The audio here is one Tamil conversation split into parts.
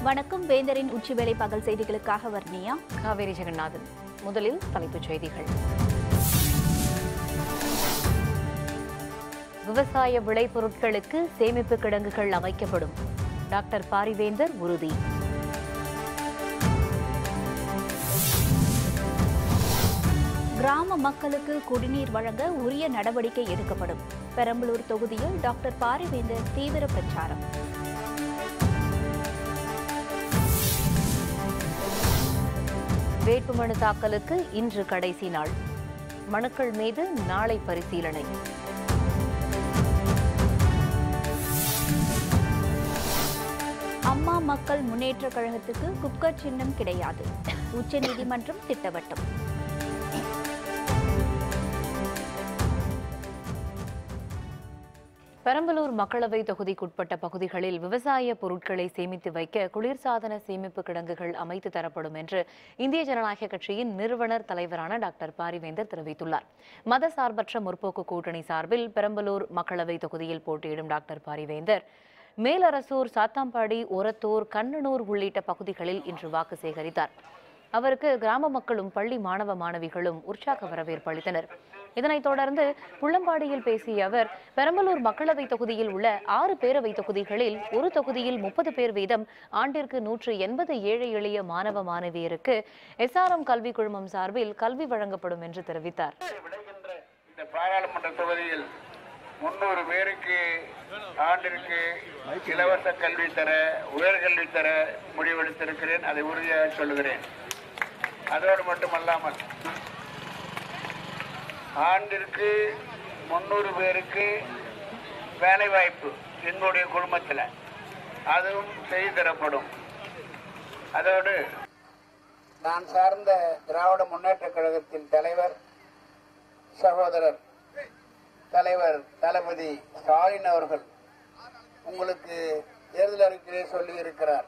வணக்கம். வேந்தரின் உச்சிவேளை பகல் செய்திகளுக்காக வர்ணியா, காவேரி ஜெகநாதன். முதலில் தலைப்புச் செய்திகள். விவசாய விளைபொருட்களுக்கு சேமிப்பு கிடங்குகள் அமைக்கப்படும். டாக்டர் பாரிவேந்தர் உறுதி. கிராம மக்களுக்கு குடிநீர் வழங்க உரிய நடவடிக்கை எடுக்கப்படும். பெரம்பலூர் தொகுதியில் டாக்டர் பாரிவேந்தர் தீவிர பிரச்சாரம். வேட்புமனு தாக்கலுக்கு இன்று கடைசி நாள். மனுக்கள் மீது நாளை பரிசீலனை. அம்மா மக்கள் முன்னேற்ற கழகத்துக்கு குக்கர் சின்னம் கிடையாது. உச்சநீதிமன்றம் திட்டவட்டம். பெரம்பலூர் மக்களவை தொகுதிக்குட்பட்ட பகுதிகளில் விவசாய பொருட்களை சேமித்து வைக்க குளிர்சாதன சேமிப்பு கிடங்குகள் அமைத்து தரப்படும் என்று இந்திய ஜனநாயக கட்சியின் நிறுவனர் தலைவரான டாக்டர் பாரிவேந்தர் தெரிவித்துள்ளார். மத சார்பற்ற முற்போக்கு கூட்டணி சார்பில் பெரம்பலூர் மக்களவை தொகுதியில் போட்டியிடும் டாக்டர் பாரிவேந்தர் மேலரசூர், சாத்தாம்பாடி, ஒரத்தூர், கண்ணனூர் உள்ளிட்ட பகுதிகளில் இன்று வாக்கு சேகரித்தார். அவருக்கு கிராம மக்களும் பள்ளி மாணவ மாணவிகளும் உற்சாக வரவேற்பு அளித்தனர். இதனைத் தொடர்ந்து புள்ளம்பாடியில் பேசிய அவர், பெரம்பலூர் மக்களவை தொகுதியில் உள்ள 6 பேரவை தொகுதிகளில் ஒரு தொகுதியில் 30 பேர் வீதம் ஆண்டிற்கு 180 ஏழை எளிய மாணவ மாணவியருக்கு SRM கல்வி குழுமம் சார்பில் கல்வி வழங்கப்படும் என்று தெரிவித்தார். இந்த பாராளுமன்ற தொகுதியில் 300 பேருக்கு ஆண்டிற்கு இலவச கல்வி தர, உயர்கல்வி தர முடிவெடுத்திருக்கிறேன். அதை உறுதியாக சொல்லுகிறேன். அதோடு மட்டுமல்லாமல் ஆண்டிற்கு 300 பேருக்கு வேலை வாய்ப்பு எங்களுடைய குடும்பத்தில் அதுவும் செய்து தரப்படும். அதோடு நான் சார்ந்த திராவிட முன்னேற்ற கழகத்தின் தலைவர் சகோதரர் தலைவர் தளபதி ஸ்டாலின் அவர்கள் உங்களுக்கு தேர்தல் அறிக்கையை சொல்லி இருக்கிறார்.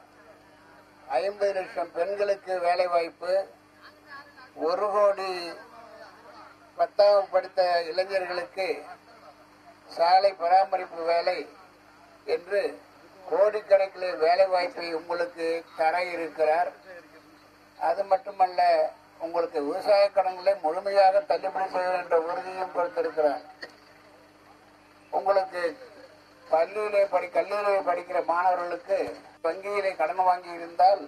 50 லட்சம் பெண்களுக்கு வேலை வாய்ப்பு, 1 கோடி 10ஆம் படித்த இளைஞர்களுக்கு சாலை பராமரிப்பு வேலை என்று கோடிக்கணக்கில் வேலை வாய்ப்பை உங்களுக்கு தர இருக்கிறார். அது மட்டுமல்ல, உங்களுக்கு விவசாய கடன்களை முழுமையாக தள்ளுபடி செய்ய என்ற உறுதியும் கொடுத்திருக்கிறார். உங்களுக்கு கல்லூரியிலே படிக்கிற மாணவர்களுக்கு வங்கியிலே கடன் வாங்கி இருந்தால்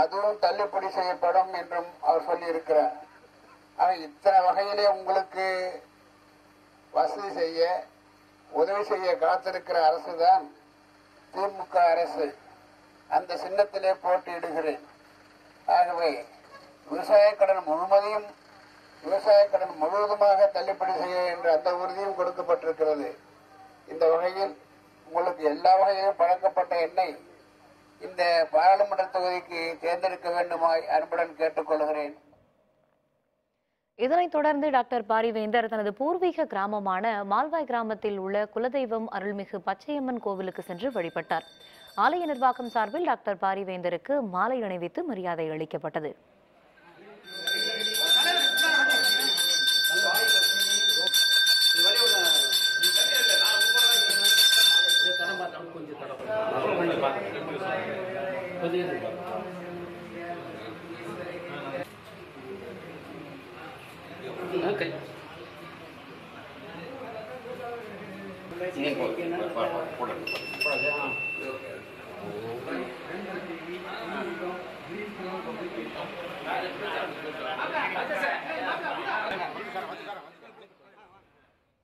அதுவும் தள்ளுபடி செய்யப்படும் என்றும் அவர் சொல்லி இருக்கிறார். இத்தனை வகையிலே உங்களுக்கு வசதி செய்ய, உதவி செய்ய காத்திருக்கிற அரசு தான் திமுக அரசு. அந்த சின்னத்திலே போட்டியிடுகிறேன். ஆகவே விவசாய கடன் முழுவதுமாக தள்ளுபடி செய்ய என்ற அந்த உறுதியும் கொடுக்கப்பட்டிருக்கிறது. இந்த வகையில் உங்களுக்கு எல்லா வகையிலும் பழக்கப்பட்ட என்னை இந்த பாராளுமன்ற தொகுதிக்கு தேர்ந்தெடுக்க வேண்டுமாய் அன்புடன் கேட்டுக்கொள்கிறேன். இதனைத் தொடர்ந்து டாக்டர் பாரிவேந்தர் தனது பூர்வீக கிராமமான மால்வாய் கிராமத்தில் உள்ள குலதெய்வம் அருள்மிகு பச்சையம்மன் கோவிலுக்கு சென்று வழிபட்டார். ஆலய நிர்வாகம் சார்பில் டாக்டர் பாரிவேந்தருக்கு மாலை அணிவித்து மரியாதை அளிக்கப்பட்டது.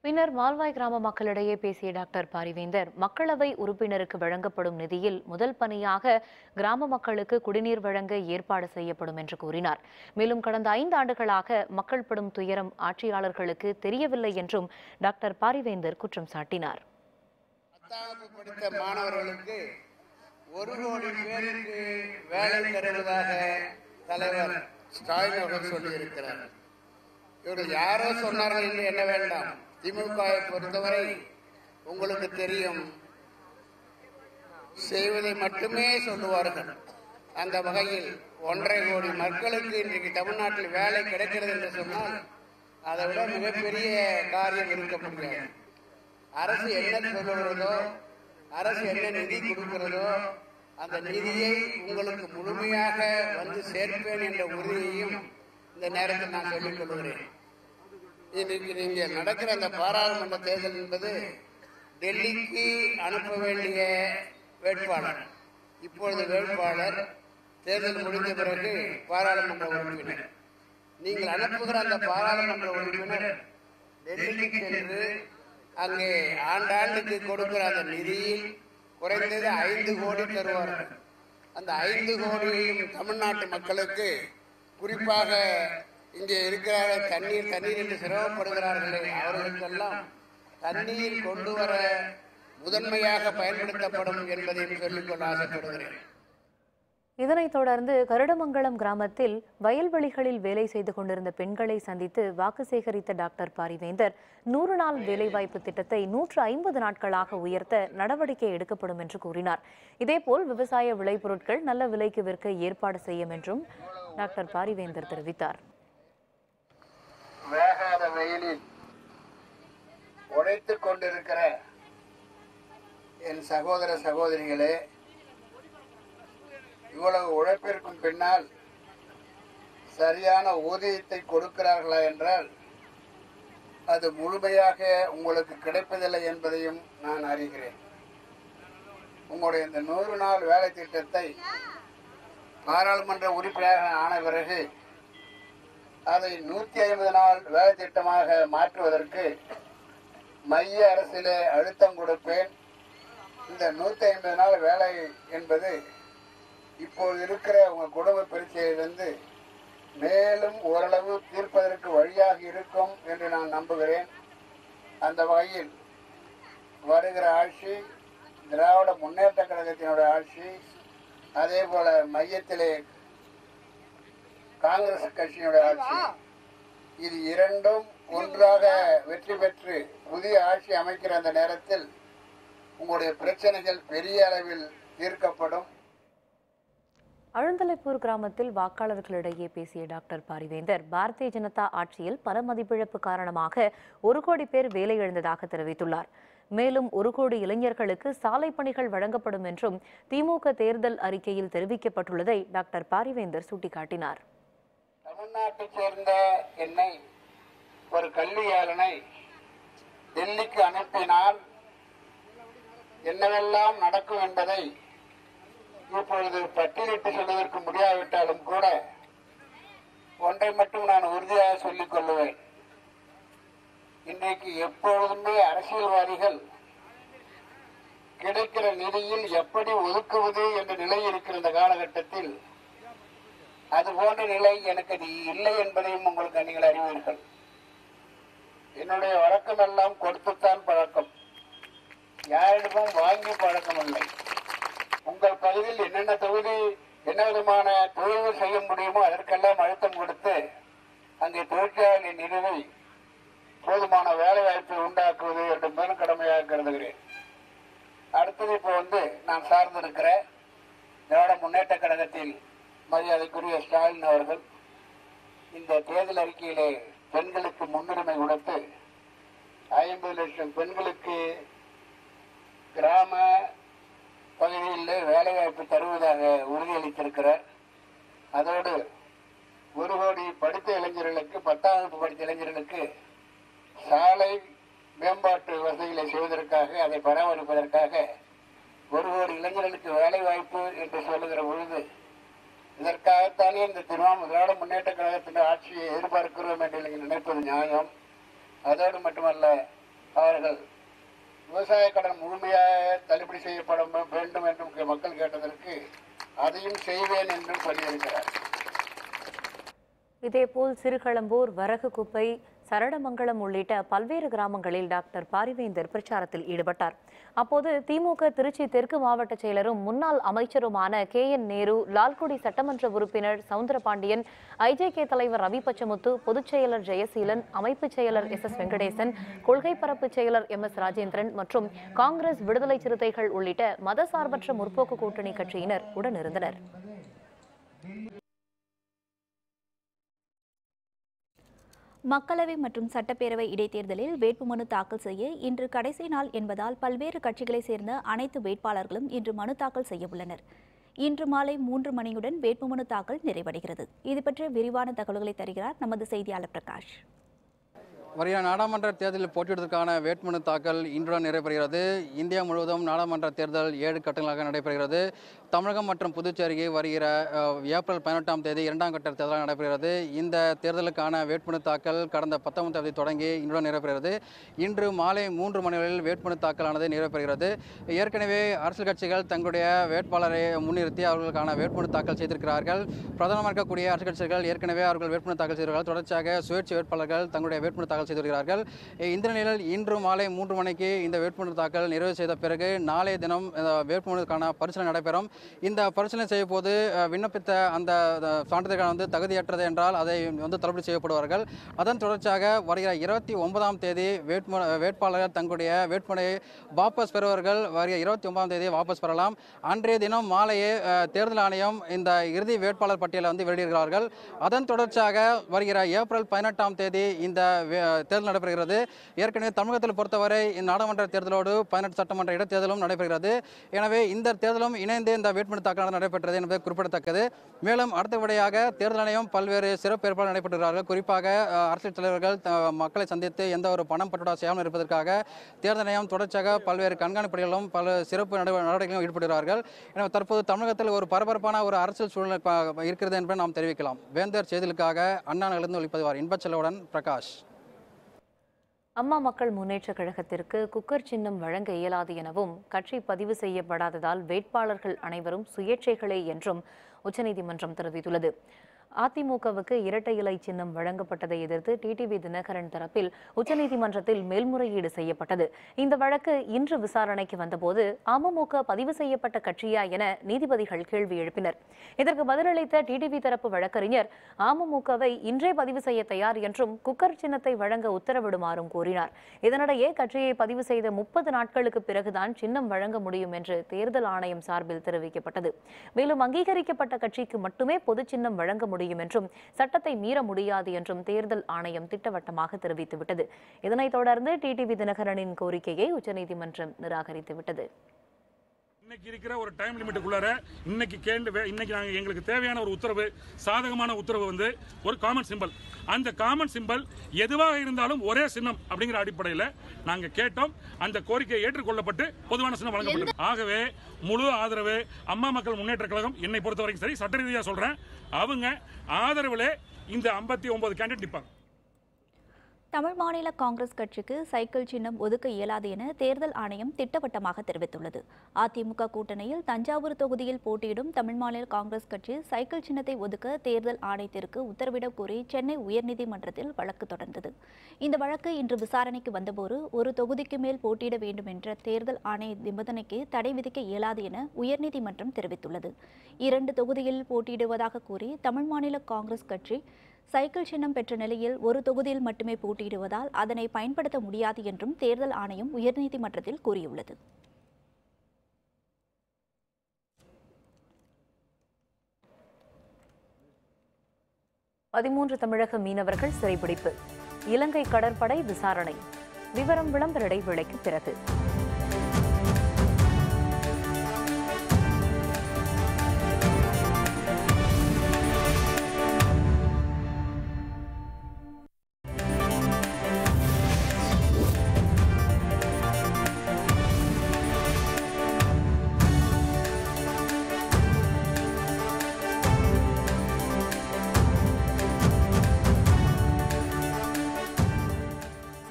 பின்னர் மால்வாய் கிராம மக்களிடையே பேசிய டாக்டர் பாரிவேந்தர், மக்களவை உறுப்பினருக்கு வழங்கப்படும் நிதியில் முதல் பணியாக கிராம மக்களுக்கு குடிநீர் வழங்க ஏற்பாடு செய்யப்படும் என்று கூறினார். மேலும் கடந்த 5 ஆண்டுகளாக மக்கள் படும் துயரம் ஆட்சியாளர்களுக்கு தெரியவில்லை என்றும் டாக்டர் பாரிவேந்தர் குற்றம் சாட்டினார். மாணவர்களுக்கு 1 கோடி பேருக்கு வேலை தருவதாக தலைவர் ஸ்டாலின் அவர்கள் சொல்லியிருக்கிறார். இவர்கள் யாரோ சொன்னார்கள் என்று எண்ண வேண்டாம். திமுகவை பொறுத்தவரை உங்களுக்கு தெரியும், செய்வதை மட்டுமே சொல்லுவார்கள். அந்த வகையில் 1.5 கோடி மக்களுக்கு இன்றைக்கு தமிழ்நாட்டில் வேலை கிடைக்கிறது என்று சொன்னால் அதை விட மிகப்பெரிய காரியம் இருக்க முடியாது. அரசு என்ன சொல்லுகிறதோ, அரசு என்ன நிதி கொடுக்கிறதோ அந்த நிதியை உங்களுக்கு முழுமையாக வந்து சேர்ப்பேன் என்ற உறுதியையும் இந்த நேரத்தில் நான் சொல்லிக் கொள்கிறேன். இன்னைக்கு நீங்க நடக்கிற அந்த பாராளுமன்ற தேர்தல் என்பது டெல்லிக்கு அனுப்ப வேண்டிய வேட்பாளர், இப்பொழுது வேட்பாளர் தேர்தல் முடிந்த பிறகு பாராளுமன்ற உறுப்பினர். நீங்கள் அனுப்புகிற அந்த பாராளுமன்ற உறுப்பினர் டெல்லிக்கு சென்று அங்கே ஆண்டாண்டுக்கு கொடுக்கிற அந்த நிதியில் குறைந்தது 5 கோடி தருவார்கள். அந்த 5 கோடியையும் தமிழ்நாட்டு மக்களுக்கு, குறிப்பாக இங்கே இருக்கிறார்கள் தண்ணீர் என்று சிரமப்படுகிறார்களே அவர்களுக்கெல்லாம் தண்ணீர் கொண்டு வர முதன்மையாக பயன்படுத்தப்படும் என்பதையும் சொல்லிக்கொள்ள ஆசைப்படுகிறேன். இதனைத் தொடர்ந்து கருடமங்கலம் கிராமத்தில் வயல்வெளிகளில் வேலை செய்து கொண்டிருந்த பெண்களை சந்தித்து வாக்கு சேகரித்த டாக்டர் பாரிவேந்தர் 100 நாள் வேலைவாய்ப்பு திட்டத்தை 150 நாட்களாக உயர்த்த நடவடிக்கை எடுக்கப்படும் என்று கூறினார். இதேபோல் விவசாய விளைபொருட்கள் நல்ல விலைக்கு விற்க ஏற்பாடு செய்யும் என்றும் டாக்டர் பாரிவேந்தர் தெரிவித்தார். வேகாத வெயிலில் உழைத்துக் கொண்டிருக்கிற என் சகோதர சகோதரிகளே, இவ்வளவு உழைப்பிற்கும் பின்னால் சரியான ஊதியத்தை கொடுக்கிறார்களா என்றால் அது முழுமையாக உங்களுக்கு கிடைப்பதில்லை என்பதையும் நான் அறிகிறேன். உங்களுடைய இந்த 100 நாள் வேலை திட்டத்தை பாராளுமன்ற உறுப்பினராக ஆன பிறகு அதை 150 நாள் வேலை திட்டமாக மாற்றுவதற்கு மைய அரசிலே அழுத்தம் கொடுப்பேன். இந்த 150 நாள் வேலை என்பது இப்போது இருக்கிற உங்கள் குடும்ப பிரச்சனையிலிருந்து மேலும் ஓரளவு தீர்ப்பதற்கு வழியாக இருக்கும் என்று நான் நம்புகிறேன். அந்த வகையில் வருகிற ஆட்சி திராவிட முன்னேற்ற கழகத்தினுடைய ஆட்சி, அதே போல மையத்திலே காங்கிரஸ் கட்சியினுடைய ஆட்சி, இது இரண்டும் ஒன்றாக வெற்றி பெற்று புதிய ஆட்சி அமைக்கிற அந்த நேரத்தில் உங்களுடைய பிரச்சனைகள் பெரிய அளவில் தீர்க்கப்படும். அழுந்தலைப்பூர் கிராமத்தில் வாக்காளர்களிடையே பேசிய டாக்டர் பாரிவேந்தர் பாரதிய ஜனதா ஆட்சியில் பண மதிப்பிழப்பு காரணமாக 1 கோடி பேர் வேலை இழந்ததாக தெரிவித்துள்ளார். மேலும் 1 கோடி இளைஞர்களுக்கு சாலை பணிகள் வழங்கப்படும் என்றும் திமுக தேர்தல் அறிக்கையில் தெரிவிக்கப்பட்டுள்ளதை டாக்டர் பாரிவேந்தர் சுட்டிக்காட்டினார். தமிழ்நாட்டைச் சேர்ந்த என்னை ஒரு கல்வியாளனை டெல்லிக்கு அனுப்பினால் என்னவெல்லாம் நடக்கும் என்பதை இப்பொழுது பட்டியலிட்டு சொல்வதற்கு முடியாவிட்டாலும் கூட ஒன்றை மட்டும் நான் உறுதியாக சொல்லிக் கொள்ளுவேன். இன்றைக்கு எப்பொழுதுமே அரசியல்வாதிகள் கிடைக்கிற நிதியில் எப்படி ஒதுக்குவது என்ற நிலை இருக்கிற இந்த காலகட்டத்தில் அது போன்ற நிலை எனக்கு இல்லை என்பதையும் உங்களுக்கு நீங்கள் அறிவீர்கள். என்னுடைய வழக்கம் எல்லாம் கொடுத்துத்தான் பழக்கம், யாரிடமும் வாங்கி பழக்கம் இல்லை. உங்கள் பகுதியில் என்னென்ன தொகுதி என்ன விதமான தொழில்கள் செய்ய முடியுமோ அதற்கெல்லாம் அழுத்தம் கொடுத்து அங்கே தொழிற்சாலை நிறுவி போதுமான வேலை வாய்ப்பை உண்டாக்குவது என்ற பெரும் கடமையாக கருதுகிறேன். அடுத்தது இப்போ நான் சார்ந்திருக்கிற திராவிட முன்னேற்ற கழகத்தில் மரியாதைக்குரிய ஸ்டாலின் அவர்கள் இந்த தேர்தல் அறிக்கையிலே பெண்களுக்கு முன்னுரிமை கொடுத்து 50 லட்சம் பெண்களுக்கு கிராம பகுதியில் வேலைவாய்ப்பு தருவதாக உறுதியளித்திருக்கிறார். அதோடு 1 கோடி படித்த இளைஞர்களுக்கு 10ஆம் வகுப்பு படித்த இளைஞர்களுக்கு சாலை மேம்பாட்டு வசதிகளை செய்வதற்காக அதை பராமரிப்பதற்காக 1 கோடி இளைஞர்களுக்கு வேலை வாய்ப்பு என்று சொல்லுகிற பொழுது இதற்காகத்தானே இந்த திராவிட முன்னேற்ற கழகத்தின் ஆட்சியை எதிர்பார்க்கிறோம் என்று நீங்கள் நினைப்பது நியாயம். அதோடு மட்டுமல்ல, அவர்கள் விவசாய கடன் முழுமையாக தள்ளுபடி செய்யப்பட வேண்டும் என்று மக்கள் கேட்டதற்கு அதையும் செய்வேன் என்றும் சொல்லியிருக்கிறார். இதேபோல் சிறுகளம்பூர், வரகுக்குப்பை, சரடமங்கலம் உள்ளிட்ட பல்வேறு கிராமங்களில் டாக்டர் பாரிவேந்தர் பிரச்சாரத்தில் ஈடுபட்டார். அப்போது திமுக திருச்சி தெற்கு மாவட்ட செயலரும் முன்னாள் அமைச்சருமான KN நேரு, லால்குடி சட்டமன்ற உறுப்பினர் சவுந்தரபாண்டியன், IJK தலைவர் ரவி பச்சமுத்து, பொதுச் செயலர் ஜெயசீலன், அமைப்பு செயலர் SS வெங்கடேசன், கொள்கை பரப்பு செயலர் MS ராஜேந்திரன் மற்றும் காங்கிரஸ், விடுதலை சிறுத்தைகள் உள்ளிட்ட மதசார்பற்ற முற்போக்கு கூட்டணி கட்சியினர் உடனிருந்தனர். மக்களவை மற்றும் சட்டப்பேரவை இடைத்தேர்தலில் வேட்புமனு தாக்கல் செய்ய இன்று கடைசி நாள் என்பதால் பல்வேறு கட்சிகளைச் சேர்ந்த அனைத்து வேட்பாளர்களும் இன்று மனு தாக்கல் செய்ய உள்ளனர். இன்று மாலை 3 மணியுடன் வேட்புமனு தாக்கல் நிறைவடைகிறது. இது பற்றிய விரிவான தகவல்களை தருகிறார் நமது செய்தியாளர் பிரகாஷ். வருகிற நாடாளுமன்ற தேர்தலில் போட்டியிடுவதற்கான வேட்புமனு தாக்கல் இன்றுடன் நிறைவடைகிறது. இந்தியா முழுவதும் நாடாளுமன்ற தேர்தல் 7 கட்டங்களாக நடைபெறுகிறது. தமிழகம் மற்றும் புதுச்சேரிக்கு வருகிற ஏப்ரல் 18ஆம் தேதி 2ஆம் கட்ட தேர்தலாக நடைபெறுகிறது. இந்த தேர்தலுக்கான வேட்புமனு தாக்கல் கடந்த 19ஆம் தேதி தொடங்கி இன்றுடன் நிறைவடைகிறது. இன்று மாலை 3 மணிகளில் வேட்புமனு தாக்கலானது நிறைவேறுகிறது. ஏற்கனவே அரசியல் கட்சிகள் தங்களுடைய வேட்பாளரை முன்னிறுத்தி அவர்களுக்கான வேட்புமனு தாக்கல் செய்திருக்கிறார்கள். பிரதமர் இருக்கக்கூடிய அரசியல் கட்சிகள் ஏற்கனவே அவர்கள் வேட்புமனு தாக்கல் செய்திருக்கிறார்கள். தொடர்ச்சியாக சுயேட்சை வேட்பாளர்கள் தங்களுடைய வேட்புமனு தாக்கல் செய்து வருகிறார்கள். இந்த நிலையில் இன்று மாலை 3 மணிக்கு இந்த வேட்புமனு தாக்கல் நிறைவு செய்த பிறகு நாளைய தினம் வேட்புமனுக்கான பரிசீலனை நடைபெறும். இந்த பரிசீலனை செய்யும் போது விண்ணப்பித்த அந்த சான்றிதழ்கள் தகுதியற்றது என்றால் அதை தள்ளுபடி செய்யப்படுவார்கள். அதன் தொடர்ச்சியாக வருகிற 29ஆம் தேதி வேட்பாளர்கள் தங்களுடைய வேட்புமனுவை வாபஸ் பெறுவார்கள். வருகிற 29ஆம் தேதி வாபஸ் பெறலாம். அன்றைய தினம் மாலையே தேர்தல் ஆணையம் இந்த இறுதி வேட்பாளர் பட்டியலை வெளியிடுகிறார்கள். அதன் தொடர்ச்சியாக வருகிற ஏப்ரல் 18ஆம் தேதி இந்த தேர்தல் நடைபெறுகிறது. ஏற்கனவே தமிழகத்தில் பொறுத்தவரை நாடாளுமன்ற தேர்தலோடு 18 சட்டமன்ற இடைத்தேர்தலும் நடைபெறுகிறது. எனவே இந்த தேர்தலும் இணைந்து இந்த வேட்புமனு தாக்கல் நடைபெற்றது என்பது குறிப்பிடத்தக்கது. மேலும் அடுத்தபடியாக தேர்தல் ஆணையம் பல்வேறு சிறப்பு ஏற்பாடுகள் நடைபெற்றுகிறார்கள். குறிப்பாக அரசியல் தலைவர்கள் மக்களை சந்தித்து எந்த ஒரு பணம் பட்டுவடா செய்யாமல் இருப்பதற்காக தேர்தல் ஆணையம் தொடர்ச்சியாக பல்வேறு கண்காணிப்புகளிலும் பல சிறப்பு நடவடிக்கைகளும் ஈடுபடுகிறார்கள். எனவே தற்போது தமிழகத்தில் ஒரு பரபரப்பான ஒரு அரசியல் சூழ்நிலை இருக்கிறது என்பதை நாம் தெரிவிக்கலாம். வேந்தர் செய்திகளுக்காக அண்ணா நகரிலிருந்து ஒளிப்பதிவார் இன்பச்செல்வனுடன் பிரகாஷ். அம்மா மக்கள் முன்னேற்ற கழகத்திற்கு குக்கர் சின்னம் வழங்க இயலாது எனவும் கட்சி பதிவு செய்யப்படாததால் வேட்பாளர்கள் அனைவரும் சுயேட்சைகளே என்றும் உச்சநீதிமன்றம் தெரிவித்துள்ளது. அதிமுகவுக்கு இரட்டை இலை சின்னம் வழங்கப்பட்டதை எதிர்த்து டிடிவி தினகரன் தரப்பில் உச்சநீதிமன்றத்தில் மேல்முறையீடு செய்யப்பட்டது. இந்த வழக்கு இன்று விசாரணைக்கு வந்தபோது அமமுக பதிவு செய்யப்பட்ட கட்சியா என நீதிபதிகள் கேள்வி எழுப்பினர். இதற்கு பதிலளித்த டிடிவி தரப்பு வழக்கறிஞர் அமமுகவை இன்றே பதிவு செய்ய தயார் என்றும் குக்கர் சின்னத்தை வழங்க உத்தரவிடுமாறும் கூறினார். இதனிடையே கட்சியை பதிவு செய்த 30 நாட்களுக்கு பிறகுதான் சின்னம் வழங்க முடியும் என்று தேர்தல் ஆணையம் சார்பில் தெரிவிக்கப்பட்டது. மேலும் அங்கீகரிக்கப்பட்ட கட்சிக்கு மட்டுமே பொது சின்னம் வழங்க முடியும் என்றும் சட்டத்தை மீற முடியாது என்றும் தேர்தல் ஆணையம் திட்டவட்டமாக தெரிவித்துவிட்டது. இதனைத் தொடர்ந்து டிடிவி தினகரனின் கோரிக்கையை உச்சநீதிமன்றம் நிராகரித்துவிட்டது. இன்னைக்கு இருக்கிற ஒரு டைம் லிமிட்டுக்குள்ளார இன்னைக்கு நாங்கள் எங்களுக்கு தேவையான ஒரு உத்தரவு, சாதகமான உத்தரவு ஒரு காமன் சிம்பல். அந்த காமன் சிம்பல் எதுவாக இருந்தாலும் ஒரே சின்னம் அப்படிங்கிற அடிப்படையில் நாங்கள் கேட்டோம். அந்த கோரிக்கை ஏற்றுக்கொள்ளப்பட்டு பொதுவான சின்னம் வழங்கப்பட்டது. ஆகவே முழு ஆதரவு அம்மா மக்கள் முன்னேற்ற கழகம் என்னை பொறுத்த வரைக்கும் சரி, சட்ட ரீதியாக சொல்றேன், அவங்க ஆதரவுல இந்த 59 கேண்டிடேட் நிற்பாங்க. தமிழ் மாநில காங்கிரஸ் கட்சிக்கு சைக்கிள் சின்னம் ஒதுக்க இயலாது என தேர்தல் ஆணையம் திட்டவட்டமாக தெரிவித்துள்ளது. அதிமுக கூட்டணியில் தஞ்சாவூர் தொகுதியில் போட்டியிடும் தமிழ் மாநில காங்கிரஸ் கட்சி சைக்கிள் சின்னத்தை ஒதுக்க தேர்தல் ஆணையத்திற்கு உத்தரவிடக் கோரி சென்னை உயர்நீதிமன்றத்தில் வழக்கு தொடர்ந்தது. இந்த வழக்கு இன்று விசாரணைக்கு வந்தபோது ஒரு தொகுதிக்கு மேல் போட்டியிட வேண்டும் என்ற தேர்தல் ஆணைய நிபந்தனைக்கு தடை விதிக்க இயலாது என உயர்நீதிமன்றம் தெரிவித்துள்ளது. 2 தொகுதியில் போட்டியிடுவதாக கூறி தமிழ் மாநில காங்கிரஸ் கட்சி சைக்கிள் சின்னம் பெற்ற நிலையில் ஒரு தொகுதியில் மட்டுமே போட்டியிடுவதால் அதனை பயன்படுத்த முடியாது என்றும் தேர்தல் ஆணையம் உயர்நீதிமன்றத்தில் கூறியுள்ளது. தமிழக மீனவர்கள் சிறைபிடிப்பு, இலங்கை கடற்படை விசாரணை. விவரம் விளம்பர இடைவேளைக்கு பிறகு.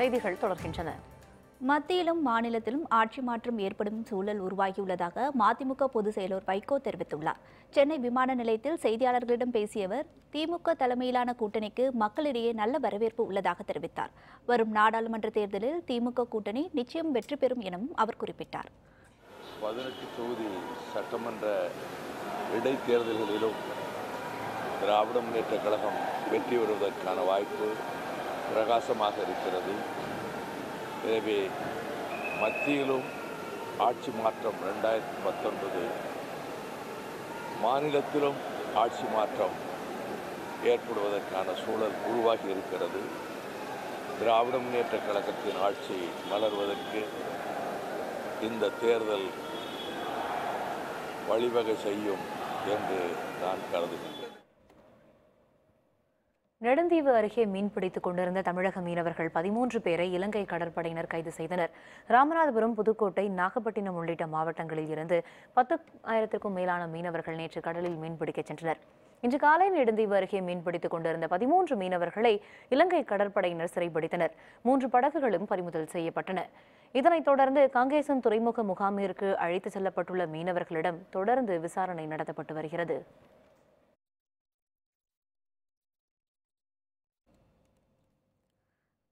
செய்திகள் தொடர்கின்றன. மத்தியிலும் மாநிலத்திலும் ஆட்சி மாற்றம் ஏற்படும் சூழல் உருவாகியுள்ளதாக மதிமுக பொதுச் செயலர் வைகோ தெரிவித்துள்ளார். சென்னை விமான நிலையத்தில் செய்தியாளர்களிடம் பேசிய அவர் திமுக தலைமையிலான கூட்டணிக்கு மக்களிடையே நல்ல வரவேற்பு உள்ளதாக தெரிவித்தார். வரும் நாடாளுமன்ற தேர்தலில் திமுக கூட்டணி நிச்சயம் வெற்றி பெறும் எனவும் அவர் குறிப்பிட்டார். 18 தொகுதி சட்டமன்ற இடைத்தேர்தல்களிலும் திராவிட முன்னேற்ற கழகம் வெற்றி பெறுவதற்கான வாய்ப்பு பிரகாசமாக இருக்கிறது. எனவே மத்தியிலும் ஆட்சி மாற்றம் 2019, மாநிலத்திலும் ஆட்சி மாற்றம் ஏற்படுவதற்கான சூழல் உருவாகி இருக்கிறது. திராவிட முன்னேற்றக் கழகத்தின் ஆட்சி மலர்வதற்கு இந்த தேர்தல் வழிவகை செய்யும் என்று நான் கருதுகிறேன். நெடுந்தீவு அருகே மீன்பிடித்துக் கொண்டிருந்த தமிழக மீனவர்கள் 13 பேரை இலங்கை கடற்படையினர் கைது செய்தனர். ராமநாதபுரம், புதுக்கோட்டை, நாகப்பட்டினம் உள்ளிட்ட மாவட்டங்களில் இருந்து 10,000க்கும் மேலான மீனவர்கள் நேற்று கடலில் மீன்பிடிக்கச் சென்றனர். இன்று காலை நெடுந்தீவு அருகே மீன்பிடித்துக் கொண்டிருந்த 13 மீனவர்களை இலங்கை கடற்படையினர் சிறைபிடித்தனர். 3 படகுகளும் பறிமுதல் செய்யப்பட்டன. இதனைத் தொடர்ந்து காங்கேசன் துறைமுக முகாமிற்கு அழைத்துச் செல்லப்பட்டுள்ள மீனவர்களிடம் தொடர்ந்து விசாரணை நடத்தப்பட்டு வருகிறது.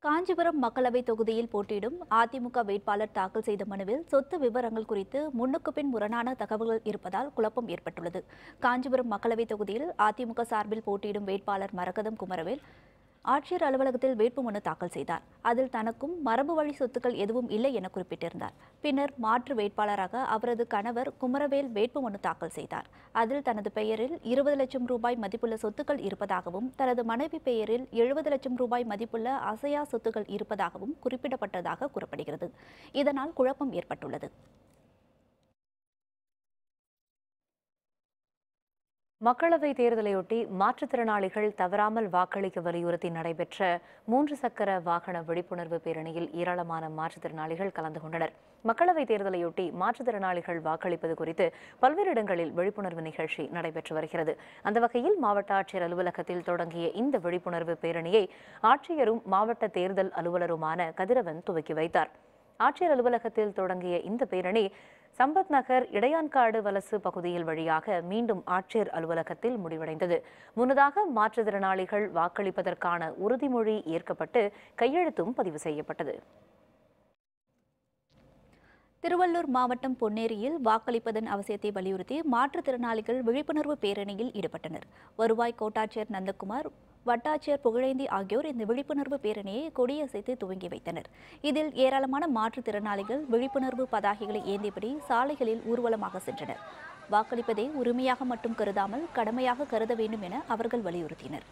காஞ்சிபுரம் மக்களவை தொகுதியில் போட்டியிடும் அதிமுக வேட்பாளர் தாக்கல் செய்த மனுவில் சொத்து விவரங்கள் குறித்து முன்னுக்கு பின் முரணான தகவல்கள் இருப்பதால் குழப்பம் ஏற்பட்டுள்ளது. காஞ்சிபுரம் மக்களவை தொகுதியில் அதிமுக சார்பில் போட்டியிடும் வேட்பாளர் மரகதம் குமரவேல் ஆட்சியர் அலுவலகத்தில் வேட்புமனு தாக்கல் செய்தார். அதில் தனக்கும் மரபு வழி சொத்துக்கள் எதுவும் இல்லை என குறிப்பிட்டிருந்தார். பின்னர் மாற்று வேட்பாளராக அவரது கணவர் குமரவேல் வேட்புமனு தாக்கல் செய்தார். அதில் தனது பெயரில் 20 லட்சம் ரூபாய் மதிப்புள்ள சொத்துக்கள் இருப்பதாகவும் தனது மனைவி பெயரில் 70 லட்சம் ரூபாய் மதிப்புள்ள அசையா சொத்துக்கள் இருப்பதாகவும் குறிப்பிடப்பட்டதாக கூறப்படுகிறது. இதனால் குழப்பம் ஏற்பட்டுள்ளது. மக்களவை தேர்தலையொட்டி மாற்றுத்திறனாளிகள் தவறாமல் வாக்களிக்க வலியுறுத்தி நடைபெற்ற 3 சக்கர வாகன விழிப்புணர்வு பேரணியில் ஏராளமான மாற்றுத்திறனாளிகள் கலந்து கொண்டனர். மக்களவைத் தேர்தலையொட்டி மாற்றுத்திறனாளிகள் வாக்களிப்பது குறித்து பல்வேறு இடங்களில் விழிப்புணர்வு நிகழ்ச்சி நடைபெற்று வருகிறது. அந்த வகையில் மாவட்ட ஆட்சியர் அலுவலகத்தில் தொடங்கிய இந்த விழிப்புணர்வு பேரணியை ஆட்சியரும் மாவட்ட தேர்தல் அலுவலருமான கதிரவன் துவக்கி வைத்தார். ஆட்சியர் அலுவலகத்தில் தொடங்கிய இந்த பேரணி சம்பத் நகர் இடையான்காடு வலசு பகுதியில் வழியாக மீண்டும் ஆட்சியர் அலுவலகத்தில் முடிவடைந்தது. முன்னதாக மாற்றுத்திறனாளிகள் வாக்களிப்பதற்கான உறுதிமொழி ஏற்கப்பட்டு கையெழுத்தும் பதிவு செய்யப்பட்டது. திருவள்ளூர் மாவட்டம் பொன்னேரியில் வாக்களிப்பதன் அவசியத்தை வலியுறுத்தி மாற்றுத்திறனாளிகள் விழிப்புணர்வு பேரணியில் ஈடுபட்டனர். வருவாய் கோட்டாட்சியர் நந்தகுமார், வட்டாட்சியர் புகழேந்தி ஆகியோர் இந்த விழிப்புணர்வு பேரணியை கொடியசைத்து துவங்கி வைத்தனர். இதில் ஏராளமான மாற்றுத்திறனாளிகள் விழிப்புணர்வு பதாகைகளை ஏந்தியபடி சாலைகளில் ஊர்வலமாக சென்றனர். வாக்களிப்பதை உரிமையாக மட்டும் கருதாமல் கடமையாக கருத வேண்டும் என அவர்கள் வலியுறுத்தினர்.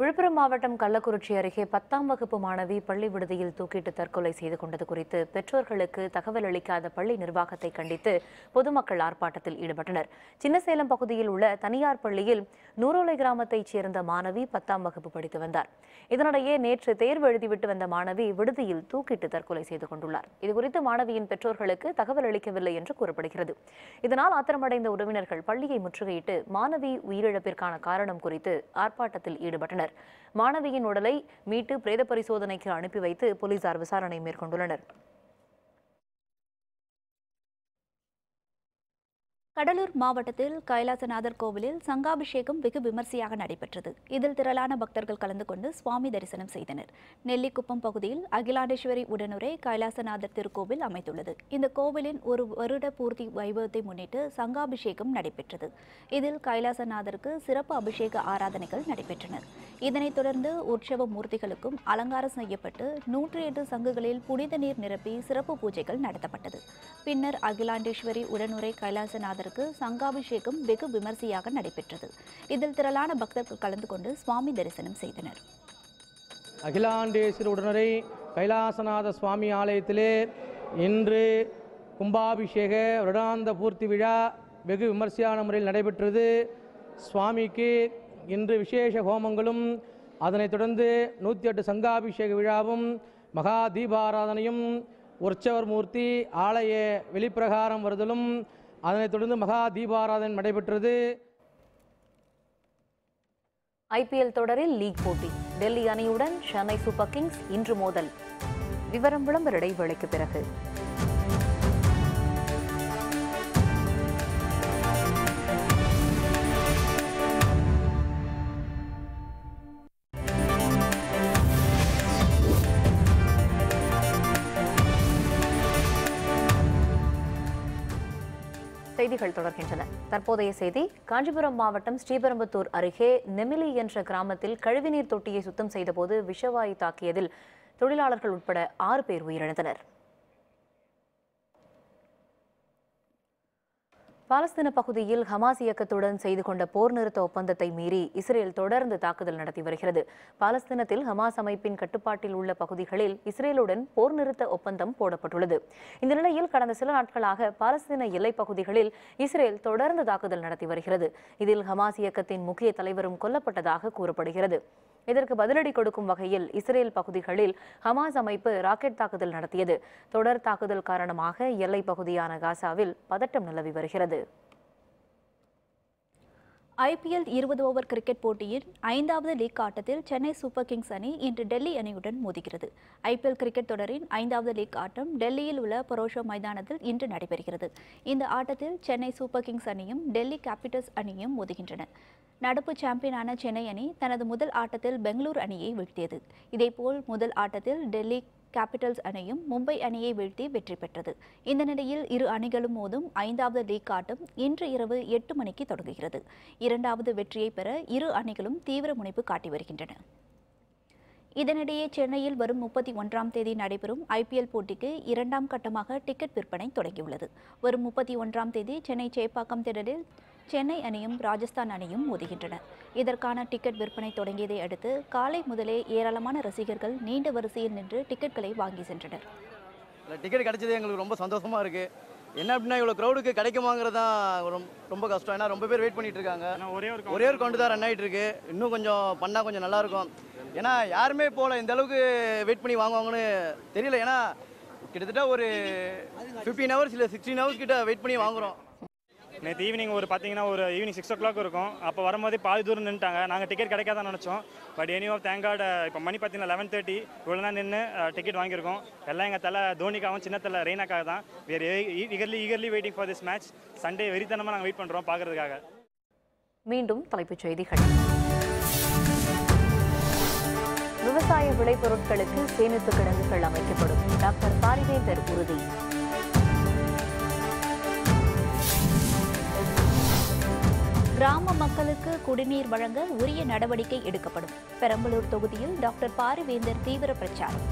விழுப்புரம் மாவட்டம் கள்ளக்குறிச்சி அருகே 10ஆம் வகுப்பு மாணவி பள்ளி விடுதியில் தூக்கிட்டு தற்கொலை செய்து கொண்டது குறித்து பெற்றோர்களுக்கு தகவல் அளிக்காத பள்ளி நிர்வாகத்தை கண்டித்து பொதுமக்கள் ஆர்ப்பாட்டத்தில் ஈடுபட்டனர். சின்னசேலம் பகுதியில் உள்ள தனியார் பள்ளியில் நூரோலை கிராமத்தைச் சேர்ந்த மாணவி 10ஆம் வகுப்பு படித்து வந்தார். இதனிடையே நேற்று தேர்வு எழுதிவிட்டு வந்த மாணவி விடுதியில் தூக்கிட்டு தற்கொலை செய்து கொண்டுள்ளார். இதுகுறித்து மாணவியின் பெற்றோர்களுக்கு தகவல் அளிக்கவில்லை என்று கூறப்படுகிறது. இதனால் ஆத்திரமடைந்த உறவினர்கள் பள்ளியை முற்றுகையிட்டு மாணவி உயிரிழப்பிற்கான காரணம் குறித்து ஆர்ப்பாட்டத்தில் ஈடுபட்டனர். மாணவியின் உடலை மீட்டு பிரேத பரிசோதனைக்கு அனுப்பி வைத்து போலீசார் விசாரணை மேற்கொண்டுள்ளனர். கடலூர் மாவட்டத்தில் கைலாசநாதர் கோவிலில் சங்காபிஷேகம் வெகு விமர்சையாக நடைபெற்றது. இதில் திரளான பக்தர்கள் கலந்து கொண்டு சுவாமி தரிசனம் செய்தனர். நெல்லிக்குப்பம் பகுதியில் அகிலாண்டேஸ்வரி உடனுரை கைலாசநாதர் திருக்கோவில் அமைந்துள்ளது. இந்த கோவிலின் ஒரு வருட பூர்த்தி வைபவத்தை முன்னிட்டு சங்காபிஷேகம் நடைபெற்றது. இதில் கைலாசநாதருக்கு சிறப்பு அபிஷேக ஆராதனைகள் நடைபெற்றன. இதனைத் தொடர்ந்து உற்சவ மூர்த்திகளுக்கும் அலங்காரம் செய்யப்பட்டு 108 சங்குகளில் புனித நீர் நிரப்பி சிறப்பு பூஜைகள் நடத்தப்பட்டது. பின்னர் அகிலாண்டேஸ்வரி உடனுரை கைலாசநாதர் சங்காபிஷேகம் வெகு விமர்சையாக நடைபெற்றது. இதில் திரளான பக்தர்கள் கலந்து கொண்டு சுவாமி தரிசனம் செய்தனர். அகிலாண்டேஸ்வரி உடனுரை கைலாசநாத சுவாமி ஆலயத்திலே இன்று கும்பாபிஷேக வருடாந்த பூர்த்தி விழா வெகு விமர்சையான முறையில் நடைபெற்றது. சுவாமிக்கு இன்று விசேஷ ஹோமங்களும் அதனைத் தொடர்ந்து 108 சங்காபிஷேக விழாவும் மகா தீபாராதனையும் உற்சவர் மூர்த்தி ஆலய வெளிப்பிரகாரம் வருதலும் அதனைத் தொடர்ந்து மகா தீபாராதனை நடைபெற்றது. IPL தொடரில் லீக் போட்டி டெல்லி அணியுடன் சென்னை சூப்பர் கிங்ஸ் இன்று மோதல். விவரம் விளம்பர இடைவேளைக்கு பிறகு. செய்திகள் தொடர்கின்றன. தற்போதைய செய்தி. காஞ்சிபுரம் மாவட்டம் ஸ்ரீபெரும்புத்தூர் அருகே நெமிலி என்ற கிராமத்தில் கழிவுநீர் தொட்டியை சுத்தம் செய்தபோது விஷவாயு தாக்கியதில் தொழிலாளர்கள் உட்பட 6 பேர் உயிரிழந்தனர். பாலஸ்தீன பகுதியில் ஹமாஸ் இயக்கத்துடன் செய்து கொண்ட போர் நிறுத்த ஒப்பந்தத்தை மீறி இஸ்ரேல் தொடர்ந்து தாக்குதல் நடத்தி வருகிறது. பாலஸ்தீனத்தில் ஹமாஸ் அமைப்பின் கட்டுப்பாட்டில் உள்ள பகுதிகளில் இஸ்ரேலுடன் போர் நிறுத்த ஒப்பந்தம் போடப்பட்டுள்ளது. இந்த நிலையில் கடந்த சில நாட்களாக பாலஸ்தீன எல்லைப் பகுதிகளில் இஸ்ரேல் தொடர்ந்து தாக்குதல் நடத்தி வருகிறது. இதில் ஹமாஸ் இயக்கத்தின் முக்கிய தலைவரும் கொல்லப்பட்டதாக கூறப்படுகிறது. இதற்கு பதிலடி கொடுக்கும் வகையில் இஸ்ரேல் பகுதிகளில் ஹமாஸ் அமைப்பு ராக்கெட் தாக்குதல் நடத்தியது. தொடர் தாக்குதல் காரணமாக எல்லைப் பகுதியான காசாவில் பதட்டம் நிலவி வருகிறது. ஐபிஎல் 20 ஓவர் கிரிக்கெட் போட்டியின் 5வது லீக் ஆட்டத்தில் சென்னை சூப்பர் கிங்ஸ் அணி இன்று டெல்லி அணியுடன் மோதுகிறது. ஐபிஎல் கிரிக்கெட் தொடரின் 5வது லீக் ஆட்டம் டெல்லியில் உள்ள பரோஷோ மைதானத்தில் இன்று நடைபெறுகிறது. இந்த ஆட்டத்தில் சென்னை சூப்பர் கிங்ஸ் அணியும் டெல்லி கேபிட்டல்ஸ் அணியும் மோதுகின்றன. நடப்பு சாம்பியனான சென்னை அணி தனது முதல் ஆட்டத்தில் பெங்களூரு அணியை வீழ்த்தியது. இதேபோல் முதல் ஆட்டத்தில் டெல்லி கேபிட்டல்ஸ் அணியும் மும்பை அணியை வீழ்த்தி வெற்றி பெற்றது. இந்த நிலையில் இரு அணிகளும் மோதும் 5வது லீக் ஆட்டம் இன்று இரவு 8 மணிக்கு தொடங்குகிறது. 2வது வெற்றியை பெற இரு அணிகளும் தீவிர முனைப்பு காட்டி வருகின்றன. இதனிடையே சென்னையில் வரும் 31ஆம் தேதி நடைபெறும் ஐபிஎல் போட்டிக்கு 2ஆம் கட்டமாக டிக்கெட் விற்பனை தொடங்கியுள்ளது. வரும் 31ஆம் தேதி சென்னை சேப்பாக்கம் திடலில் சென்னை அணியும் ராஜஸ்தான் அணியும் மோதுகின்றன. இதற்கான டிக்கெட் விற்பனை தொடங்கியதை அடுத்து காலை முதலே ஏராளமான ரசிகர்கள் நீண்ட வரிசையில் நின்று டிக்கெட்களை வாங்கி சென்றனர். டிக்கெட் கிடைச்சது எங்களுக்கு ரொம்ப சந்தோஷமா இருக்கு. என்ன அப்படின்னா இவ்வளோ க்ரௌடுக்கு கிடைக்குமாங்கிறது தான் ரொம்ப கஷ்டம். ஏன்னா ரொம்ப பேர் வெயிட் பண்ணிட்டு இருக்காங்க. ஒரே ஒரு கவுண்ட் தான் ரன் ஆகிட்டு இருக்கு. இன்னும் கொஞ்சம் பண்ணால் கொஞ்சம் நல்லா இருக்கும். ஏன்னா யாருமே போல இந்த அளவுக்கு வெயிட் பண்ணி வாங்குவாங்கன்னு தெரியல. ஏன்னா கிட்டத்தட்ட ஒரு 15 ஹவர்ஸ் இல்லை 16 ஹவர்ஸ் கிட்ட வெயிட் பண்ணி வாங்குறோம். நேற்று ஈவினிங் பார்த்தீங்கன்னா ஒரு ஈவினிங் 6 o'clock இருக்கும். அப்போ வரும்போது பாதி தூரம் நின்றுட்டாங்க. நாங்கள் டிக்கெட் கிடைக்காதான் நினச்சோம். பட் எனிவோ தேங்க் காட் இப்போ மணி பார்த்தீங்கன்னா 11:30 இவ்வளோ தான் நின்று டிக்கெட் வாங்கியிருக்கோம். எல்லாம் எங்கள் தலை தோனிக்காகவும் சின்ன தலை ரெய்னாக்காக தான். we are eagerly waiting for this match. Sunday வெறித்தனமாக நாங்கள் வெயிட் பண்ணுறோம் பார்க்கறதுக்காக. மீண்டும் தலைப்புச் செய்திகள். விவசாய விளைபொருட்களுக்கு சேமிப்பு கிடங்குகள் அமைக்கப்படும். டாக்டர் பாரிவேந்தர் உறுதி. கிராம மக்களுக்கு குடிநீர் வழங்க உரிய நடவடிக்கை எடுக்கப்படும். பெரம்பலூர் தொகுதியில் டாக்டர் பாரிவேந்தர் தீவிர பிரச்சாரம்.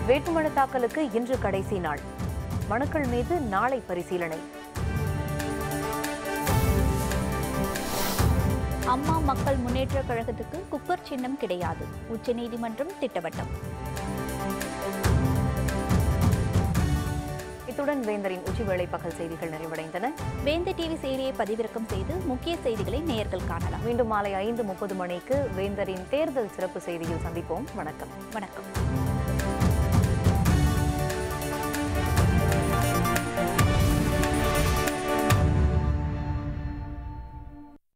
வேட்புமனு தாக்கலுக்கு இன்று கடைசி நாள். மனுக்கள் மீது நாளை பரிசீலனை. அம்மா மக்கள் முன்னேற்ற கழகத்துக்கு குக்கர் சின்னம் கிடையாது. உச்சநீதிமன்றம் திட்டவட்டம். இத்துடன் வேந்தரின் உச்சிவேளை பகல் செய்திகள் நிறைவடைந்தன. வேந்தர் டிவி செயலியை பதிவிறக்கம் செய்து முக்கிய செய்திகளை நேயர்கள் காணலாம். மீண்டும் மாலை 5:30 மணிக்கு வேந்தரின் தேர்தல் சிறப்பு செய்தியில் சந்திப்போம். வணக்கம்.